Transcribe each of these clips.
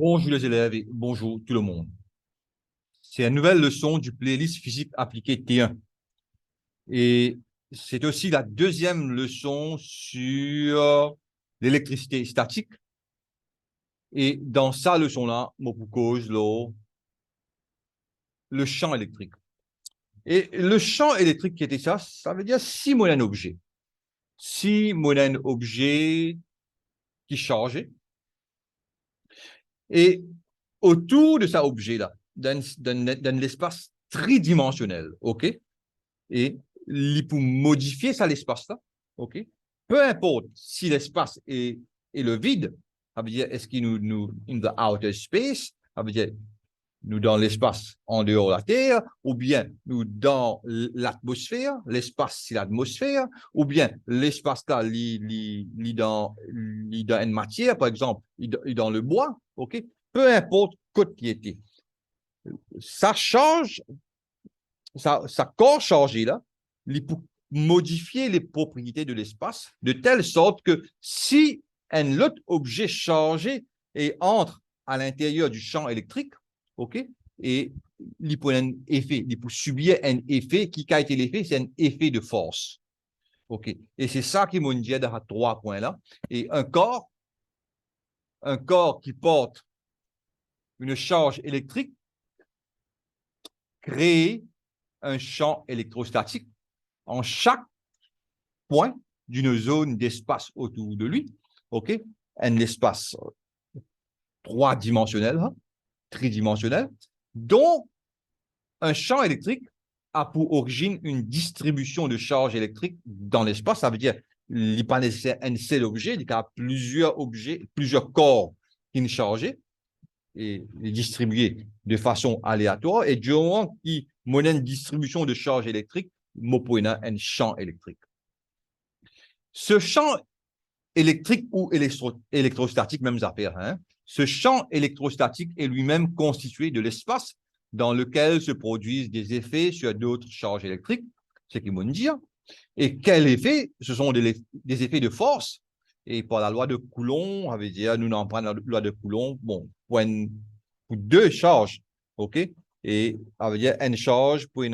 Bonjour les élèves et bonjour tout le monde. C'est une nouvelle leçon du playlist physique appliquée T1. Et c'est aussi la deuxième leçon sur l'électricité statique. Et dans sa leçon-là, je vous cause le champ électrique. Et le champ électrique qui était ça, ça veut dire si mon un objet. Si mon un objet qui changeait. Et autour de cet objet-là, dans l'espace tridimensionnel, OK? Et pour modifier ça, l'espace-là, OK? Peu importe si l'espace est le vide, ça veut dire est-ce qu'il nous in the outer space, ça veut dire nous dans l'espace en dehors de la Terre, ou bien nous dans l'atmosphère, l'espace c'est l'atmosphère, ou bien l'espace là, dans une matière, par exemple, dans le bois, OK? Peu importe côté qui était. Ça change, ça corps changé là, pour modifier les propriétés de l'espace de telle sorte que si un autre objet changé et entre à l'intérieur du champ électrique, OK, et il peut un effet, il peut subir un effet qui a été l'effet, c'est un effet de force. OK. Et c'est ça qui m'ont dit dans trois points là. Et un corps qui porte une charge électrique crée un champ électrostatique en chaque point d'une zone d'espace autour de lui, OK? Un espace trois-dimensionnel, hein, tridimensionnel, dont un champ électrique a pour origine une distribution de charge électrique dans l'espace. Ça veut dire qu'il n'est pas nécessaire un seul objet, il y a plusieurs objets, plusieurs corps qui sont chargés et distribués de façon aléatoire. Et du moment qu'il y a une distribution de charge électrique, il y a un champ électrique. Ce champ électrique ou électrostatique, mêmes affaires. Hein. Ce champ électrostatique est lui-même constitué de l'espace dans lequel se produisent des effets sur d'autres charges électriques, ce qu'ils vont dire. Et quels effets? Ce sont des effets de force. Et par la loi de Coulomb, on veut dire, nous en prenons la loi de Coulomb, bon, pour deux charges, OK? Et ça veut dire une charge pour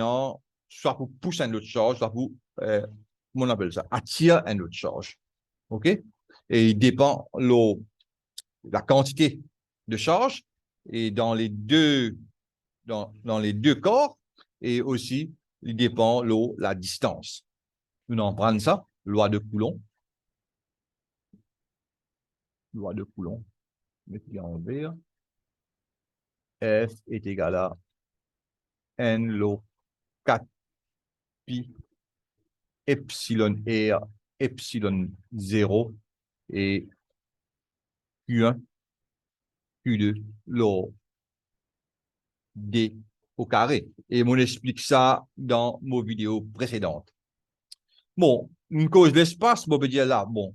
soit pour pousser une autre charge, soit pour, comment on appelle ça, attirer une autre charge. OK? Et il dépend la quantité de charge et dans les deux corps et aussi il dépend la distance. Nous en prenons ça, loi de Coulomb. Loi de Coulomb. Mettez en vert. F est égal à N lo 4 pi epsilon R epsilon 0 et Q1 Q2 lo D au carré. Et on explique ça dans nos vidéos précédentes. Bon, une cause de l'espace, on peut dire là, bon,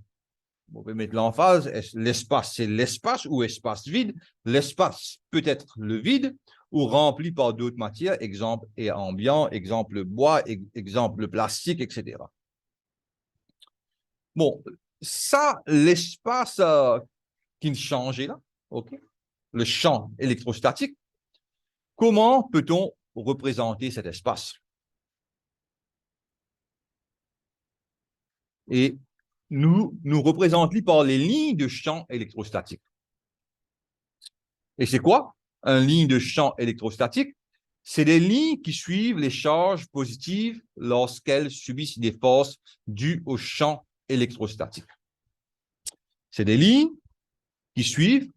on peut mettre l'emphase, l'espace, c'est l'espace ou espace vide. L'espace peut être le vide ou rempli par d'autres matières, exemple air ambiant, exemple bois, exemple plastique, etc. Bon, ça, l'espace qui change là, ok, le champ électrostatique, comment peut-on représenter cet espace? Et nous représentons par les lignes de champ électrostatique. Et c'est quoi une ligne de champ électrostatique? C'est des lignes qui suivent les charges positives lorsqu'elles subissent des forces dues au champ électrostatique. C'est des lignes qui suivent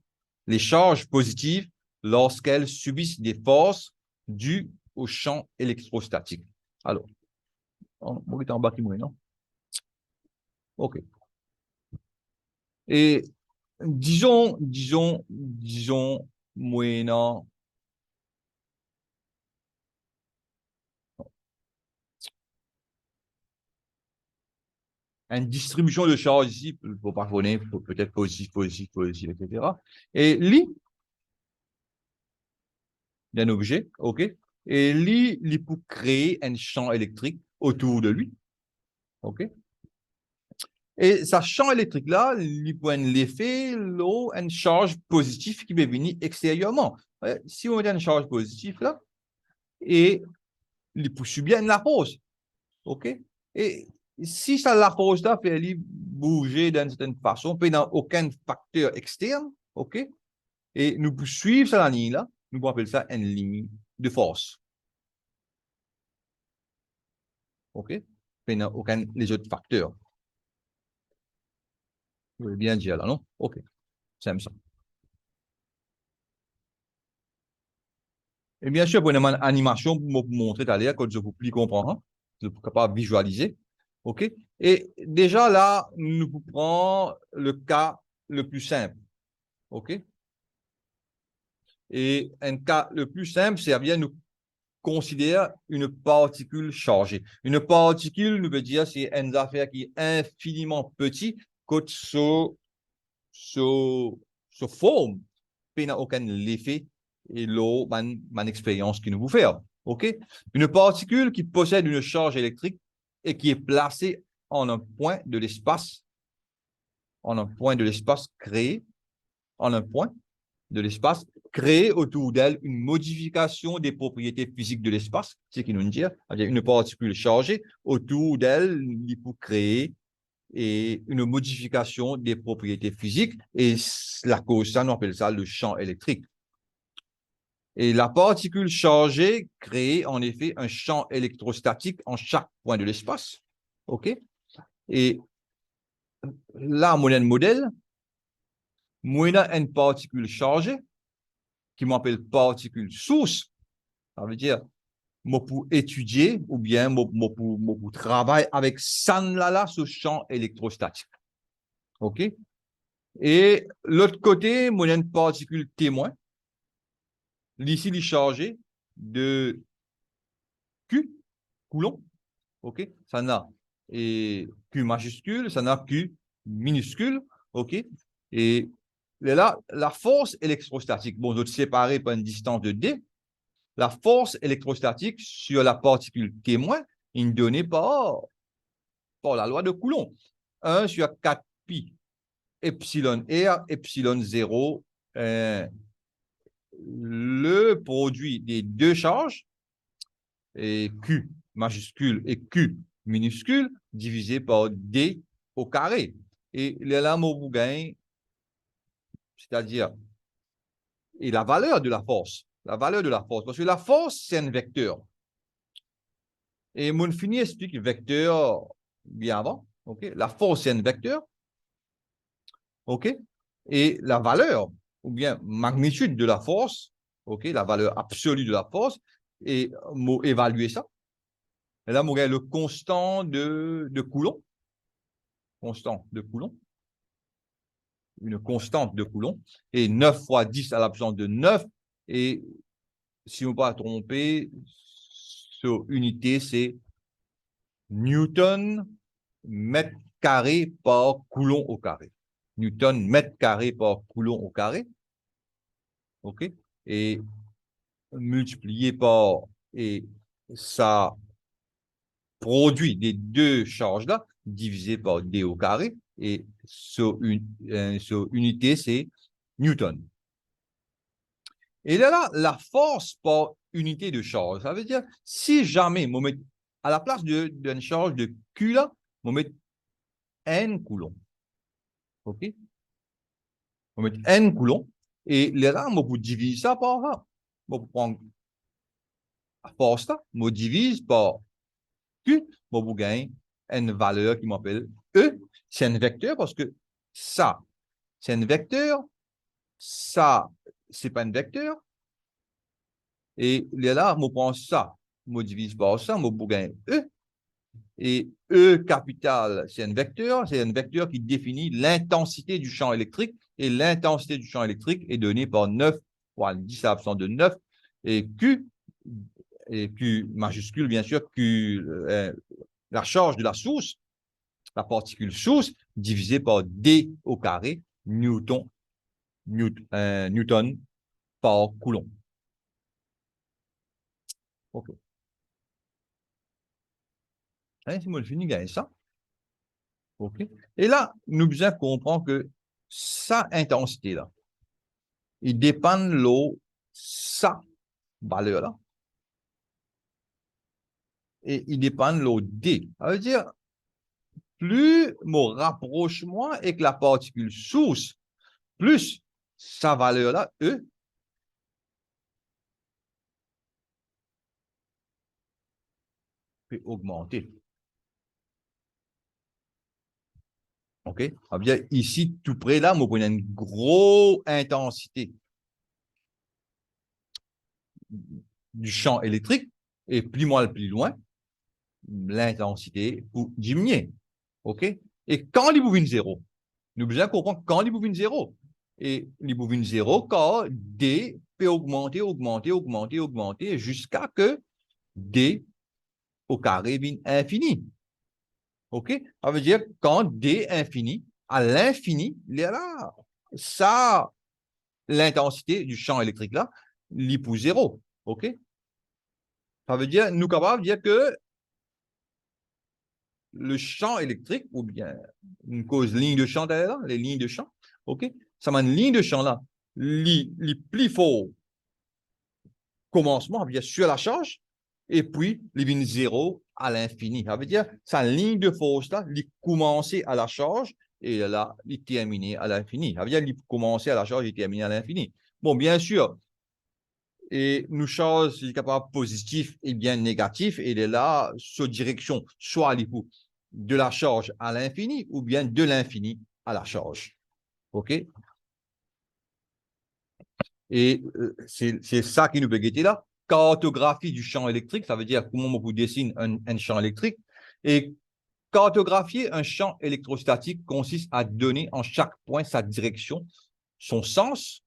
les charges positives lorsqu'elles subissent des forces dues au champ électrostatique. Alors, on est en bas qui mouille, non? OK. Et disons, moyennant une distribution de charge ici, il ne faut pas connaître, peut-être positif, etc. Et lui, d'un objet, OK? Et lui, il peut créer un champ électrique autour de lui, OK? Et ce champ électrique-là, il peut avoir l'effet, l'eau, une charge positive qui peut venir extérieurement. Si on a une charge positive là, et il peut subir la force. OK? Et si ça, la force là fait lui bouger d'une certaine façon, puis n'a aucun facteur externe, OK? Et nous pouvons suivre cette ligne-là, nous pouvons appeler ça une ligne de force. OK? Puis n'a aucun les autres facteurs. Vous voulez bien dire là, non? OK. C'est ça. Et bien sûr, pour une animation, pour vous montrer tout à l'heure, quand je vous plie comprendre, je suis capable de visualiser. OK? Et déjà là, nous prenons le cas le plus simple. OK? Et un cas le plus simple, c'est bien nous considérer une particule chargée. Une particule, nous veut dire, c'est une affaire qui est infiniment petite, quand se forme, puis n'a aucun effet et l'eau, mon expérience qui nous vous fait. OK? Une particule qui possède une charge électrique et qui est placée en un point de l'espace, créé, en un point de l'espace, créer autour d'elle une modification des propriétés physiques de l'espace, c'est ce qui nous dit, une particule chargée, autour d'elle, il peut créer et une modification des propriétés physiques, et la cause, ça, on appelle ça le champ électrique. Et la particule chargée crée en effet un champ électrostatique en chaque point de l'espace. OK? Et là, mon modèle, moi, une particule chargée qui m'appelle particule source. Ça veut dire, moi, pour étudier ou bien moi, pour travailler avec ça, là, ce champ électrostatique. OK? Et l'autre côté, moi, une particule témoin. Ici, il est chargé de Q, coulomb. OK? Ça n'a et Q majuscule, ça n'a Q minuscule. OK? Et là, la force électrostatique, bon, je vais séparer par une distance de D. La force électrostatique sur la particule témoin est donnée par la loi de Coulomb. 1 sur 4 pi epsilon R, epsilon 0, le produit des deux charges, et Q majuscule et Q minuscule, divisé par D au carré. Et là, vous gagnez, c'est-à-dire, et la valeur de la force. La valeur de la force. Parce que la force, c'est un vecteur. Et mon fini explique vecteur bien avant. OK? La force, c'est un vecteur. OK? Et la valeur, ou bien magnitude de la force, OK? La valeur absolue de la force, et évaluer ça. Et là, on gagne le constant de Coulomb. Constant de Coulomb. Une constante de Coulomb. Et 9 fois 10 à la puissance de 9. Et si on ne pas tromper, sur unité, c'est Newton mètre carré par coulomb au carré. Newton mètre carré par coulomb au carré. OK? Et multiplié par, et ça produit des deux charges-là, divisé par d au carré. Et sur unité, c'est Newton. Et là, la force par unité de charge, ça veut dire, si jamais, on met à la place d'une charge de Q là, on met N coulomb. OK? On met N coulomb. Et là, on peut diviser ça par ça. On peut prendre la force là, on divise par Q, on peut gagner une valeur qui m'appelle E. C'est un vecteur parce que ça, c'est un vecteur. Ça, c'est pas un vecteur. Et là, on prend ça, on divise par ça, on peut gagner E. Et E capital, c'est un vecteur qui définit l'intensité du champ électrique. Et l'intensité du champ électrique est donnée par 9, fois 10 à l'absence de 9. Et Q majuscule, bien sûr, la charge de la source, la particule source, divisée par D au carré, Newton par Coulomb. OK. Si on finit, gagne ça. OK? Et là, nous besoin comprendre que sa intensité-là, il dépend de l'eau, sa valeur-là, et il dépend de l'eau D. Ça veut dire, plus mon rapprochement avec la particule source, plus sa valeur-là, E, peut augmenter. OK? Ça veut dire, ici, tout près là, on a une grosse intensité du champ électrique, et plus loin, l'intensité pour diminuer. OK? Et quand il bouge zéro, nous besoin comprendre quand il bouge zéro. Et il bouge zéro quand D peut augmenter jusqu'à que D au carré vient infini. OK? Ça veut dire quand D infini, à l'infini, il y a là, ça, l'intensité du champ électrique là, il pour zéro. OK? Ça veut dire, nous sommes capables de dire que le champ électrique, ou bien une cause ligne de champ derrière, les lignes de champ, OK? Ça m'a une ligne de champ là, les plus fort commencement, bien sûr, la charge, et puis les lignes zéro à l'infini. Ça veut dire, sa ligne de force là, il commencer à la charge, et là, il terminer à l'infini. Ça veut dire, il commencer à la charge et terminer à l'infini. Bon, bien sûr, et nous charge, il est capable positif et bien négatif, et il est là, sur direction, soit de la charge à l'infini, ou bien de l'infini à la charge. OK? Et c'est ça qui nous peut guetter là. Cartographie du champ électrique, ça veut dire comment on vous dessine un champ électrique. Et cartographier un champ électrostatique consiste à donner en chaque point sa direction, son sens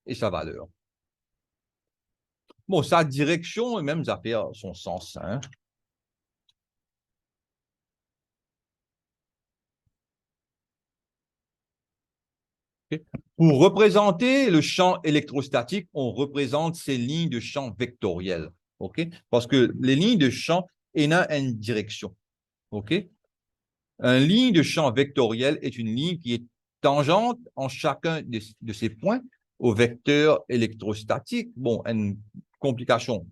et sa valeur. Bon, sa direction, même ça fait son sens. Hein. Okay. Pour représenter le champ électrostatique, on représente ces lignes de champ vectorielles. Okay? Parce que les lignes de champ ont une direction. Okay? Une ligne de champ vectoriel est une ligne qui est tangente en chacun de ces points au vecteur électrostatique. Bon, une complication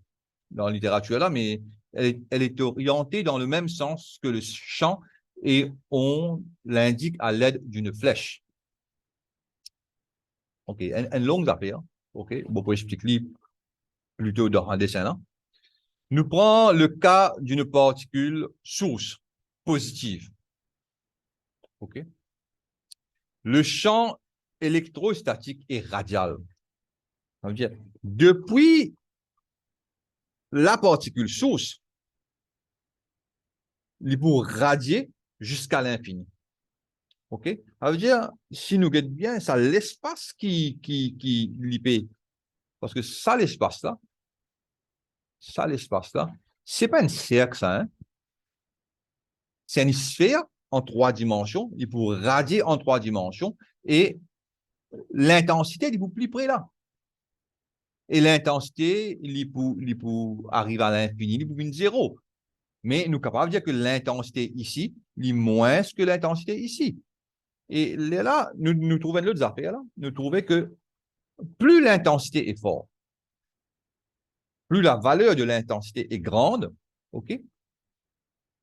dans la littérature là, mais elle est orientée dans le même sens que le champ et on l'indique à l'aide d'une flèche. OK, une longue affaire. OK, bon, pour expliquer plutôt dans un dessin là. Nous prenons le cas d'une particule source positive. OK. Le champ électrostatique est radial. Ça veut dire, depuis la particule source, il peut radier jusqu'à l'infini. OK? Ça veut dire, si nous regardons bien, ça l'espace qui l'IP. Parce que ça, l'espace-là, c'est pas un cercle, ça, hein? C'est une sphère en 3 dimensions, il peut radier en 3 dimensions, et l'intensité, il est plus près là. Et l'intensité, il peut arriver à l'infini, il peut venir zéro. Mais nous sommes capables de dire que l'intensité ici, est moins que l'intensité ici. Et là, nous trouvons l'autre affaire, là. Nous trouvons que plus l'intensité est forte, plus la valeur de l'intensité est grande, OK?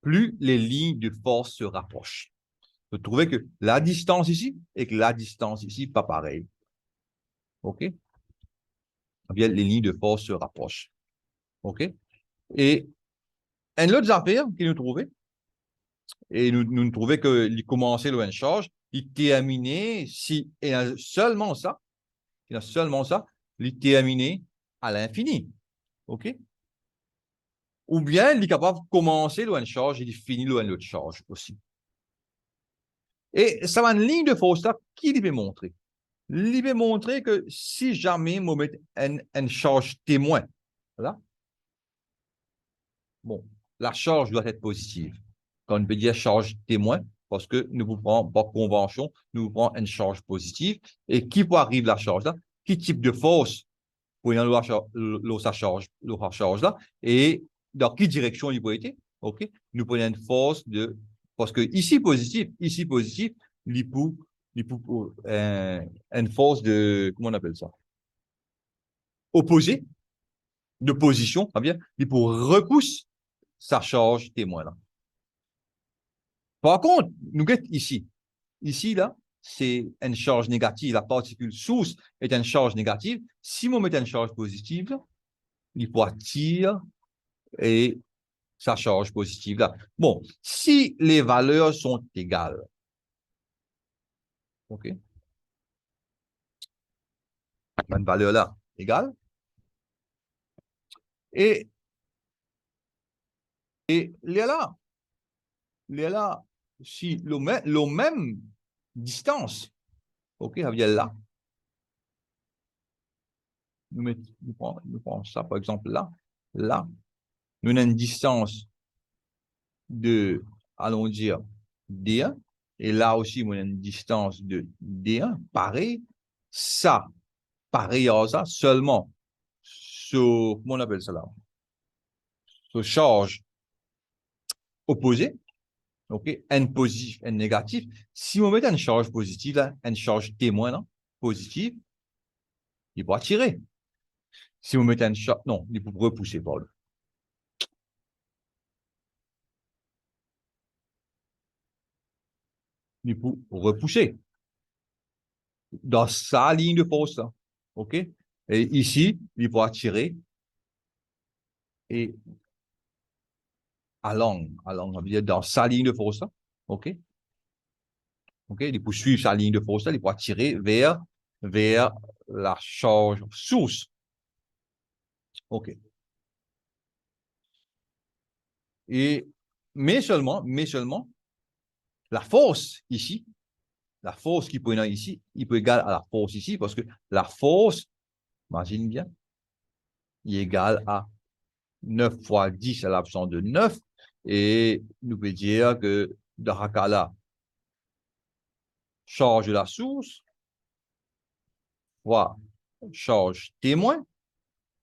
Plus les lignes de force se rapprochent. Vous trouvez que la distance ici et que la distance ici, pas pareil. OK? Bien, les lignes de force se rapprochent. OK? Et une autre affaire que nous trouvons, et nous trouvons qu'il commençait le charge, il terminait, si, et seulement ça, il terminait à l'infini. OK? Ou bien il est capable de commencer le charge et de finir le charge aussi. Et ça va une ligne de force là qui lui peut montrer. Il peut montrer que si jamais on met un charge témoin, là, bon, la charge doit être positive. Quand on peut dire charge témoin, parce que nous vous prenons par convention, nous vous prenons une charge positive. Et qui peut arriver la charge là? Quel type de force pour sa charge là? Et dans quelle direction il peut être? OK? Nous prenons une force de Parce que ici positif, une force de, comment on appelle ça? Opposée, de position, ça veut dire, il pour repousse sa charge témoin là. Par contre, nous guette ici. Ici, là, c'est une charge négative. La particule source est une charge négative. Si on met une charge positive, il peut attirer et sa charge positive là. Bon, si les valeurs sont égales, OK? Une valeur là égale. Et, et là, si le même distance, OK, ça veut dire là, nous prenons ça par exemple là, nous avons une distance de, allons dire, D1, et là aussi, on a une distance de D1, pareil, ça, pareil à ça, seulement sur, comment on appelle ça là, sur charge opposée, OK, N positif, N négatif. Si on met une charge positive, là, une charge témoin, là, positive, il va tirer. Si on met une charge, non, il peut repousser, pardon. Il peut repousser dans sa ligne de force, là. OK? Et ici, il va tirer et along, ça veut dire dans sa ligne de force, là. OK? OK? Il peut suivre sa ligne de force, là, il va tirer vers la charge source. OK. Et, mais seulement, la force ici, la force qui peut être ici, il peut égal à la force ici, parce que la force, imagine bien, il est égal à 9 fois 10 à l'absence de 9, et nous pouvons dire que dans ce cas-là, charge de la source fois charge témoin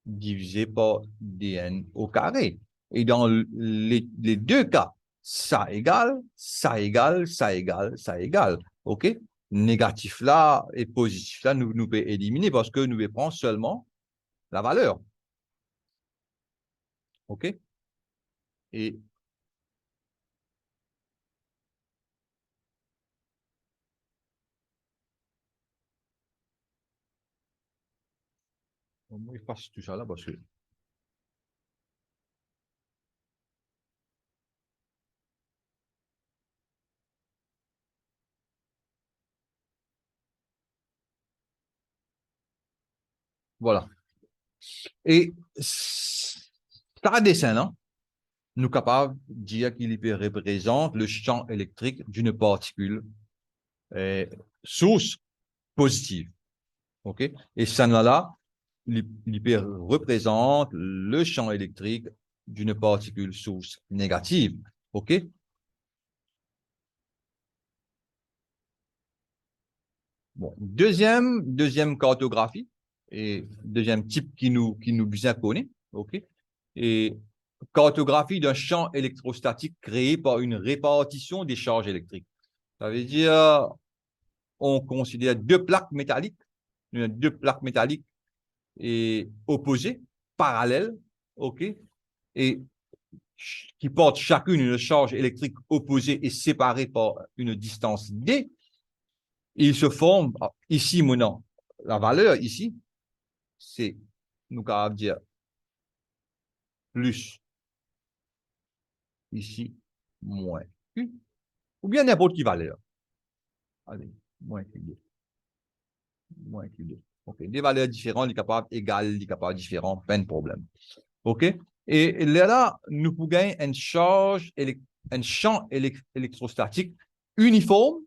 divisé par dn au carré. Et dans les deux cas, ça égale, ça égale, ça égale, ça égale. OK? Négatif là et positif là, nous pouvons éliminer parce que nous prendre seulement la valeur. OK? Et on efface tout ça là parce que voilà. Et par dessin, là, nous sommes capables de dire qu'il représente le champ électrique d'une particule source positive. OK? Et ça là, il représente le champ électrique d'une particule source négative. OK? Bon, deuxième cartographie et deuxième type qui nous bien connaît. OK? Et cartographie d'un champ électrostatique créé par une répartition des charges électriques. Ça veut dire, on considère deux plaques métalliques et opposées, parallèles, OK, et qui portent chacune une charge électrique opposée et séparée par une distance d. Ils se forment, ici maintenant, la valeur ici, c'est, nous allons dire, plus ici, moins Q, ou bien n'importe quelle valeur. Allez, moins Q2. Moins Q2. OK. Des valeurs différentes, des capables égales, des capables différents, pas de problème. OK? Et là, nous pouvons gagner un champ électrostatique uniforme,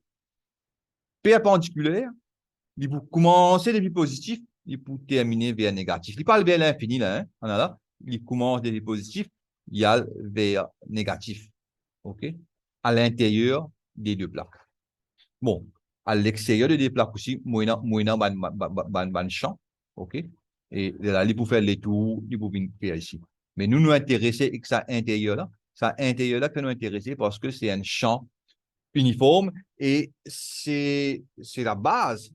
perpendiculaire. Il peut commencer depuis positif, il peut terminer vers négatif. Il parle vers l'infini, là, hein? On a là. Il commence depuis positif, il y a vers négatif. OK? À l'intérieur des deux plaques. Bon, à l'extérieur des deux plaques aussi, moyen ban champ. OK? Et là, il peut faire les tours, il peut venir ici. Mais nous intéressons avec ça intérieur là. Ça intérieur là que nous intéressons parce que c'est un champ uniforme et c'est la base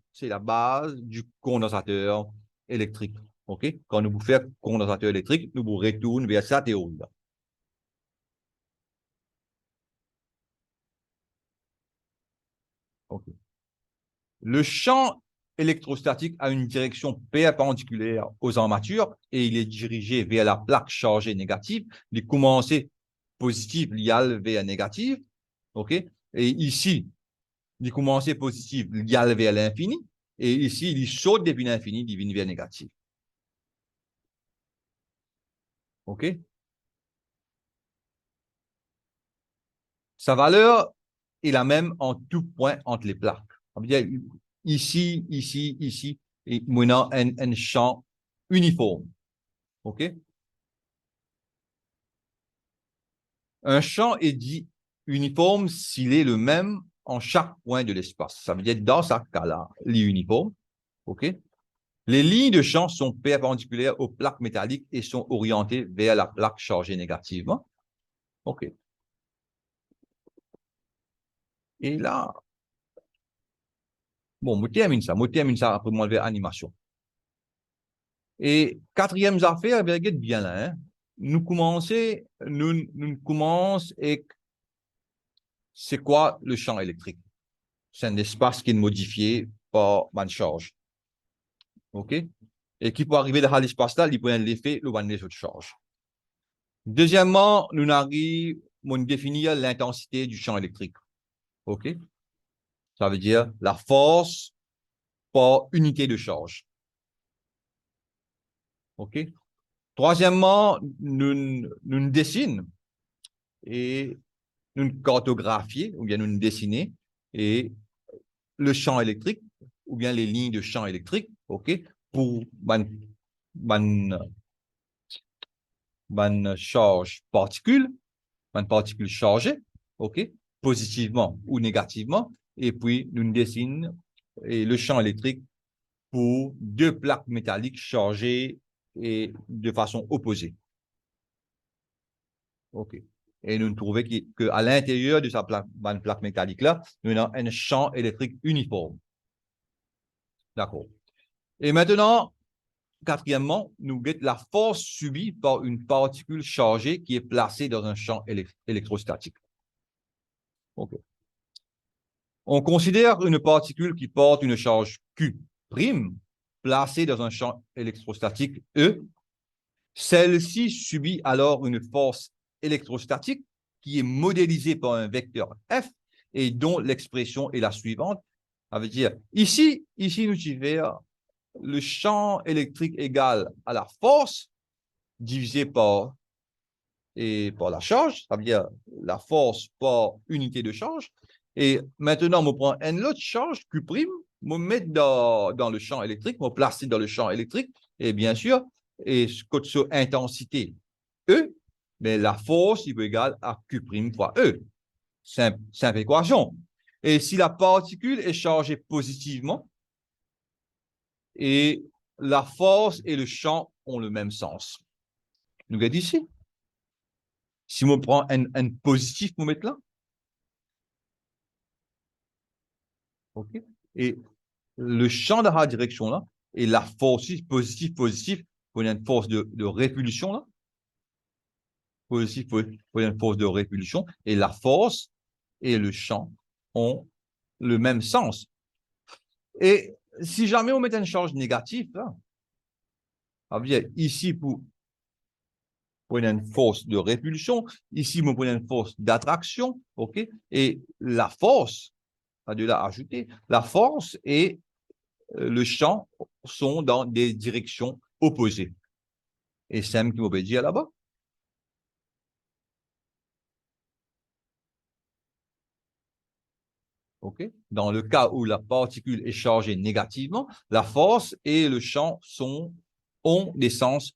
du condensateur électrique. OK? Quand nous faisons condensateur électrique, nous vous retournons vers cette théorie-là. OK. Le champ électrostatique a une direction perpendiculaire aux armatures et il est dirigé vers la plaque chargée négative. Il commence positif, il y a vers négative. OK? Et ici, il commence positif, il y a vers l'infini. Et ici, il saute depuis l'infini, il vient vers négatif. OK? Sa valeur est la même en tout point entre les plaques. Ici, ici, ici, et maintenant un champ uniforme. OK? Un champ est dit uniforme s'il est le même en chaque point de l'espace. Ça veut dire dans ce cas-là, il est uniforme. OK? Les lignes de champ sont perpendiculaires aux plaques métalliques et sont orientées vers la plaque chargée négativement. OK. Et là, bon, je termine ça après moi vers animation. Et quatrième affaire, regarde bien là, hein. Nous commençons et c'est quoi le champ électrique? C'est un espace qui est modifié par une charge. OK? Et qui peut arriver dans l'espace-là, il peut y l'effet, le one de charge. Deuxièmement, nous arrivons à définir l'intensité du champ électrique. OK? Ça veut dire la force par unité de charge. OK? Troisièmement, nous dessinons et nous cartographions ou bien nous dessinons et le champ électrique ou bien les lignes de champ électrique, OK, pour une charge particule, une particule chargée, OK, positivement ou négativement, et puis nous dessinons le champ électrique pour deux plaques métalliques chargées et de façon opposée. OK. Et nous trouvons qu'à l'intérieur de cette plaque métallique-là, nous avons un champ électrique uniforme. D'accord. Et maintenant, quatrièmement, nous guettons la force subie par une particule chargée qui est placée dans un champ électrostatique. Okay. On considère une particule qui porte une charge Q' placée dans un champ électrostatique E. Celle-ci subit alors une force électrostatique qui est modélisée par un vecteur F et dont l'expression est la suivante. Ça veut dire, ici nous tirons le champ électrique égal à la force divisé par la charge, ça veut dire la force par unité de charge. Et maintenant, on prend une autre charge, Q', on met dans le champ électrique, on place dans le champ électrique, et bien sûr, et sur intensité E, mais la force est égale à Q' fois E. Simple équation. Et si la particule est chargée positivement, et la force et le champ ont le même sens. Nous regardons ici. Si on prend un positif, on met là. OK? Et le champ de la direction là, et la force positive, pour une force de répulsion là. Positif pour une force de répulsion. Et la force et le champ ont le même sens. Et si jamais on met une charge négative, là, ça veut dire ici pour une force de répulsion, ici on prend une force d'attraction, OK? Et la force, à de là ajouter, la force et le champ sont dans des directions opposées. Et c'est ce qui vous dire là-bas. OK? Dans le cas où la particule est chargée négativement, la force et le champ ont des sens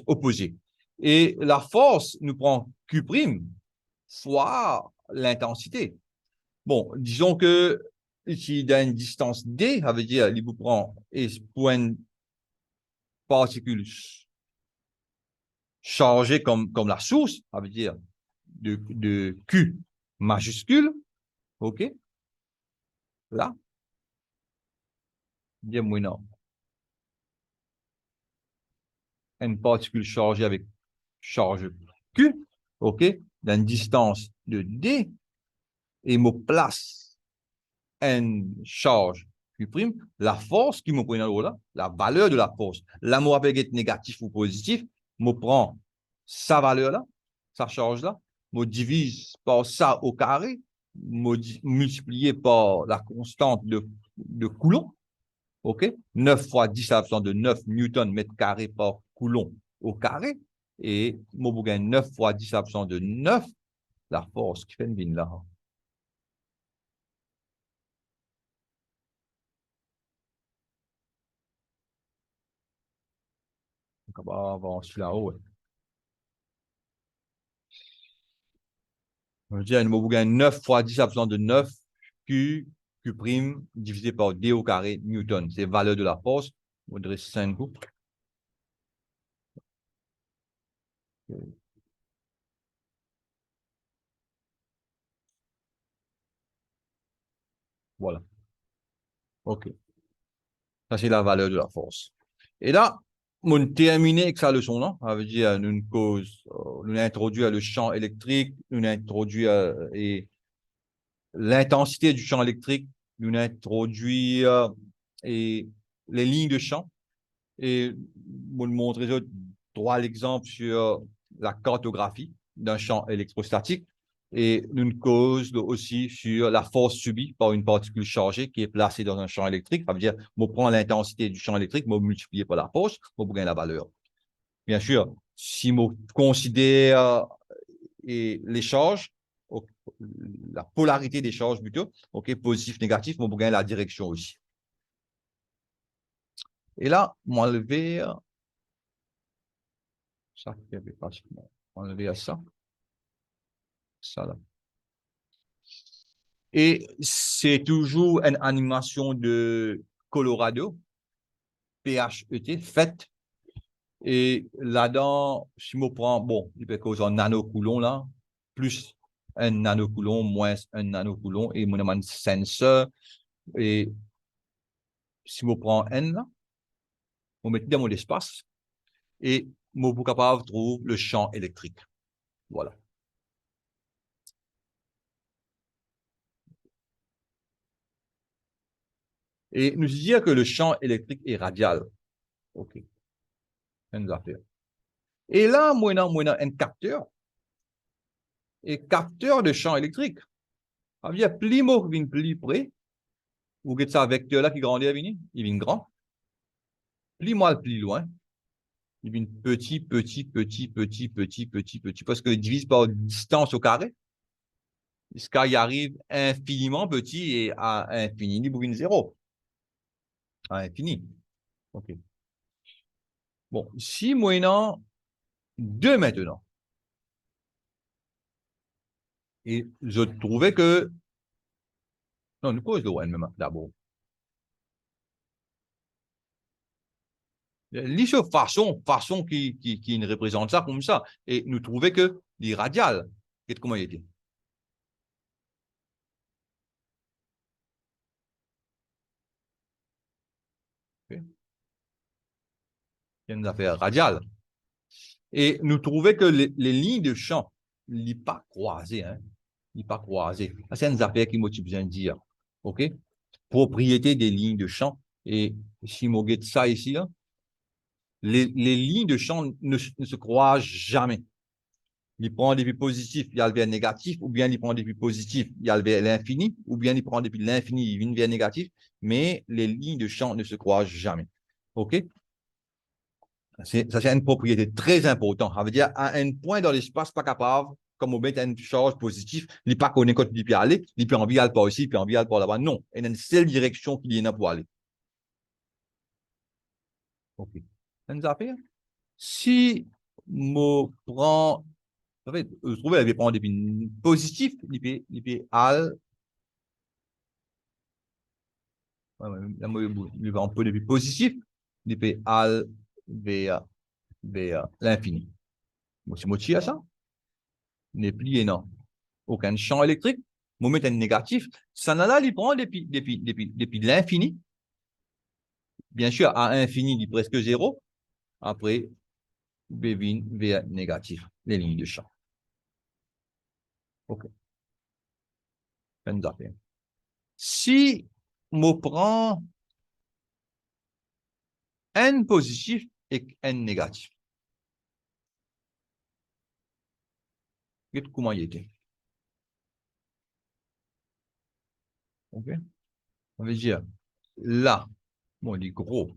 opposés. Et la force nous prend Q' fois l'intensité. Bon, disons que ici, dans une distance D, ça veut dire qu'il vous prend pour une particule chargée comme la source, ça veut dire de Q majuscule, OK? Là, bien maintenant, une particule chargée avec charge Q, OK, d'une distance de D, et me place une charge Q', la force qui me prend là, la valeur de la force, là, moi, avec être négatif ou positif, me prend sa valeur là, sa charge là, me divise par ça au carré, multiplié par la constante de Coulomb, OK? 9 fois 10 à la puissance de 9 newtons mètre carré par Coulomb au carré. Et moi, je gagne 9 fois 10 à la puissance de 9, la force qui fait une ligne là. Donc, on va avancer là-haut. Ouais. Je veux dire, moi, je gagne 9 fois 10 à la puissance de 9, Q, Q' divisé par D au carré, newton. C'est la valeur de la force. On dirait 5 coups. Voilà. OK. Ça, c'est la valeur de la force. Et là, on terminé avec sa leçon-là. Ça veut dire, une cause, nous introduit le champ électrique, nous introduit et l'intensité du champ électrique, nous introduit et les lignes de champ. Et vous montrer droit l'exemple sur la cartographie d'un champ électrostatique et une cause aussi sur la force subie par une particule chargée qui est placée dans un champ électrique. Ça veut dire, je prends l'intensité du champ électrique, je multiplie par la force, je gagne la valeur. Bien sûr, si je considère et les charges, la polarité des charges plutôt, OK, positif, négatif, je gagne la direction aussi. Et là, m'enlever ça qui avait pratiquement enlevé à ça. Ça là. Et c'est toujours une animation de Colorado, PHET, faite. Et là-dedans, si je prends, bon, il peut causer un nanocoulomb là, plus un nanocoulomb, moins un nanocoulomb, et mon demande sensor. Et si je prends N là, on met dans mon espace, et mon suis capable de trouver le champ électrique. Voilà. Et nous disons que le champ électrique est radial. OK. Une affaire. Et là, moi, on a un capteur, et capteur de champ électrique. Ça veut dire, plus moi vient plus près, vous voyez ça vecteur là qui grandit à venir, il vient grand. Plus moi, plus loin, il vient petit, petit, petit, petit, petit, petit, petit, parce que divise par distance au carré. Jusqu'à y arrive infiniment petit et à infini, il bouge zéro. À infini. OK. Bon, si moyennant 2 maintenant, et je trouvais que, non, nous cause de n même d'abord. L'issue façon qui nous représente ça comme ça. Et nous trouvons que les radiales, comment il était? Okay. Il y a une affaire radiale. Et nous trouvons que les lignes de champ, ne sont pas croisées. Hein? Ne sont pas croisées. C'est une affaire qui m'a besoin de dire. OK? Propriété des lignes de champ. Et si je regarde ça ici, là, les lignes de champ ne se croisent jamais. Il prend depuis positif, il y a le vers négatif, ou bien il prend depuis positif, il y a le vers l'infini, ou bien il prend depuis l'infini, il vient vers négatif, mais les lignes de champ ne se croisent jamais. OK? Ça, c'est une propriété très importante. Ça veut dire, à un point dans l'espace, pas capable, comme on met une charge positive, il n'est pas connu quand il peut aller, il peut envie d'aller par ici, il peut envie d'aller par là-bas. Non, il y a une seule direction qu'il y a pour aller. OK. Ça nous a fait? Si je prends, en fait, je trouve qu'elle prend depuis positif, il peut aller il va un peu depuis positif, il peut aller vers l'infini. Moi, c'est moitié à ça. N'est plus non. Aucun champ électrique. moment négatif, ça là, il prend depuis l'infini. Bien sûr, à infini, il est presque zéro. Après, B vers négatif, les lignes de champ. OK. Si je prends n positif et n négatif, comment il était? OK? On veut dire, là, bon, il est gros,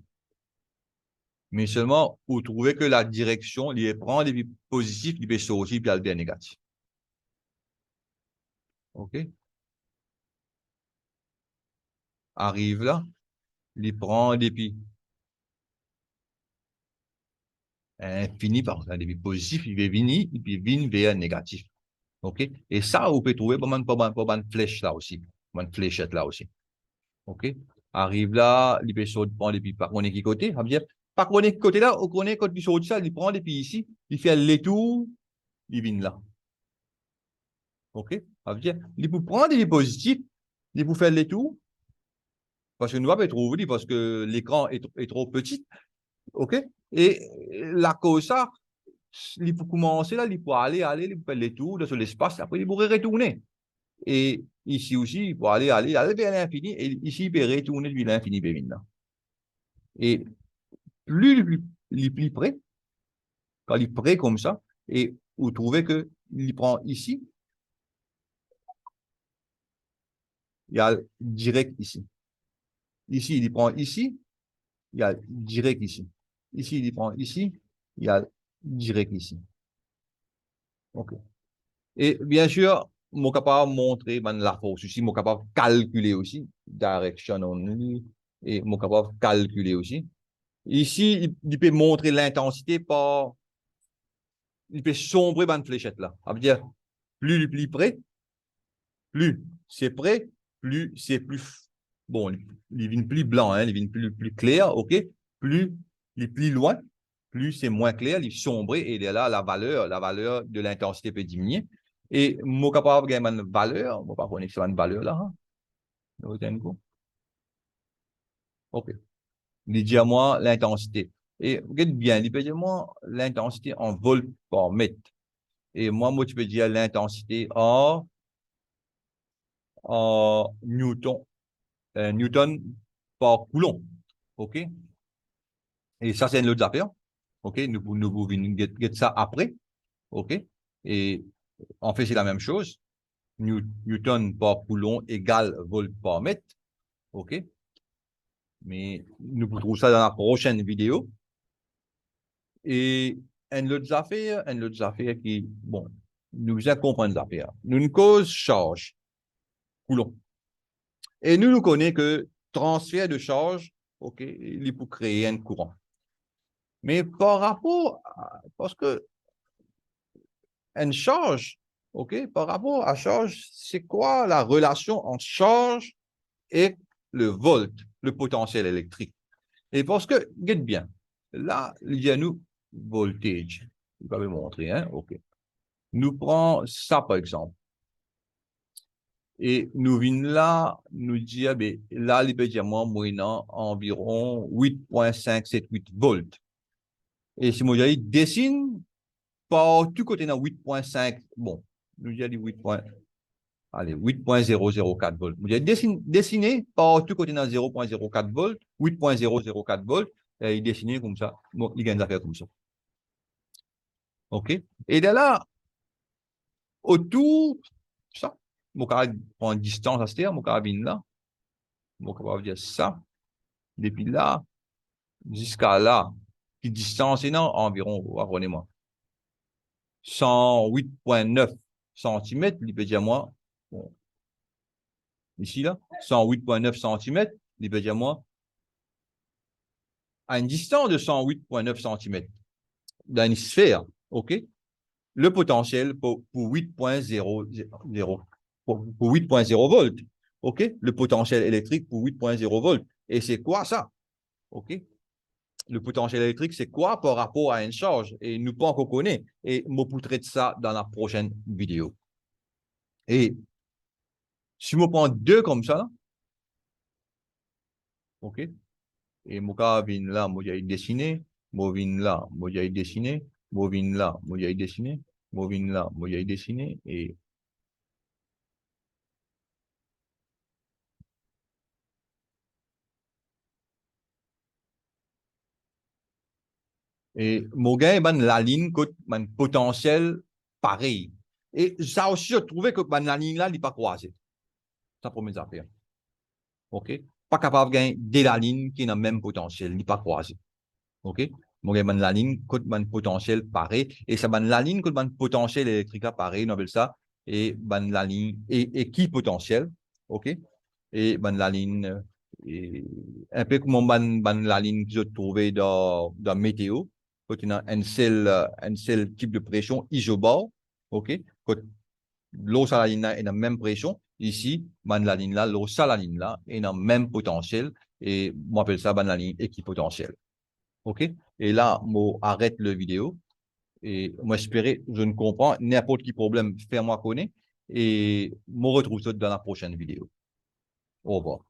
mais seulement, vous trouvez que la direction, il prend les positifs, il peut sortir, puis il y a négatif. OK? Arrive là, il prend des infini, par exemple, des positifs, il va venir, et puis venir vers négatif. OK? Et ça, vous pouvez trouver pas mal flèche là aussi, une fléchette là aussi. OK? Arrive là, il peut sortir, prendre des puis par contre, qui côté, ça veut dire, par contre, côté là, on connaît quand il sort ça, il prend des puis ici, il fait les tours, il vient là. OK? Ça veut dire, il peut prendre des positifs, il peut faire les tours, parce que nous ne pouvons pas trouver, parce que l'écran est trop petit. OK? Et la cause ça, il faut commencer là, il faut aller, il faut faire les tours sur l'espace, après il pourrait retourner. Et ici aussi, il faut aller vers l'infini, et ici, il peut retourner vers l'infini, et plus il est plus près, quand il est près comme ça, et vous trouvez que il prend ici, il y a direct ici. Ici, il prend ici, il y a direct ici. Ici, il prend ici, il y a direct ici. OK. Et bien sûr, je suis capable de montrer la force aussi, je suis capable de calculer aussi, direction only, et je suis capable de calculer aussi. Ici, il peut montrer l'intensité par, il peut sombrer dans une fléchette là. Ça veut dire, plus il est plus près, plus c'est près, plus c'est plus, bon, il vient plus blanc, hein, il vient plus clair, OK? Plus il est plus loin, plus c'est moins clair, il est sombré, et là, la valeur de l'intensité peut diminuer. Et moi, capable de gagner une valeur, moi, pas connaître sur une valeur là, hein? OK. Il dit à moi l'intensité. Et regarde bien, il peut dire moi l'intensité en volts par mètre. Et moi, tu peux dire l'intensité en newton, newton par coulomb. OK? Et ça, c'est une autre affaire. OK? Nous pouvons get ça après. OK? Et en fait, c'est la même chose. Newton par coulomb égale volt par mètre. OK? Mais nous pouvons trouver ça dans la prochaine vidéo. Et une autre affaire qui, bon, nous bien comprendre l'affaire. Nous une cause charge, coulomb. Et nous connaissons que transfert de charge, OK, il est pour créer un courant. Mais par rapport parce que une charge, OK, par rapport à charge, c'est quoi la relation entre charge et le volt, le potentiel électrique? Et parce que, regarde bien, là, il y a nous voltage. Je vais vous montrer, hein, OK. Nous prenons ça, par exemple. Et nous venons là, nous dire, ben, là, il peut dire, moi, moyennant environ 8,578 volts. Et si moi, je dessine par tout côté dans 8,5, bon, nous disons 8,004 volts. Vous dessiné par tout côté dans 0,04 volts, 8,004 volts, et il dessiné comme ça. Bon, il gagne des affaires comme ça. OK? Et de là, autour, ça, mon carabine prend distance à ce mon carabine là, mon capable dire ça, depuis là, jusqu'à là, qui distance est environ, pardonnez-moi, 108,9 cm, il peut dire moi, bon, ici là, 108,9 cm, il peut dire moi, à une distance de 108,9 cm dans une sphère, OK, le potentiel pour 8,0 pour 8,0 volts, OK, le potentiel électrique pour 8,0 volts. Et c'est quoi ça? OK? Le potentiel électrique, c'est quoi par rapport à une charge? Et nous pas encore connaître. Et je vous traite ça dans la prochaine vidéo. Et Si je prends deux comme ça, là, OK, et mon vin là, moi, j'ai dessiné, mon vin là, moi, j'ai dessiné, mon vin là, moi, j'ai dessiné, mon vin là, moi, j'ai dessiné, et mon gars, ben, la ligne, ben, potentiel pareil. Et ça aussi, je trouvais que ben, la ligne là, il n'est pas croisée. C'est la première affaire. OK? Pas capable de gagner de la ligne qui a le même potentiel, il n'est pas croisé. OK? Donc, il y a la ligne qui a un potentiel pareil. Et ça, la ligne qui a un potentiel électrique pareil, on appelle ça. Et ben, la ligne équipotentielle. OK? Et ben, la ligne, et, un peu comme la ligne que je trouvais dans météo, quand il y a un seul type de pression isobare. OK? Quand l'eau saline est dans la même pression. Ici, la ligne là, l'eau saline là est dans le même potentiel. Et on appelle ça la ligne équipotentielle. OK? Et là, moi, arrête le vidéo. Et moi, j'espérais, je ne comprends n'importe quel problème, fais-moi connaître. Et moi, retrouve ça dans la prochaine vidéo. Au revoir.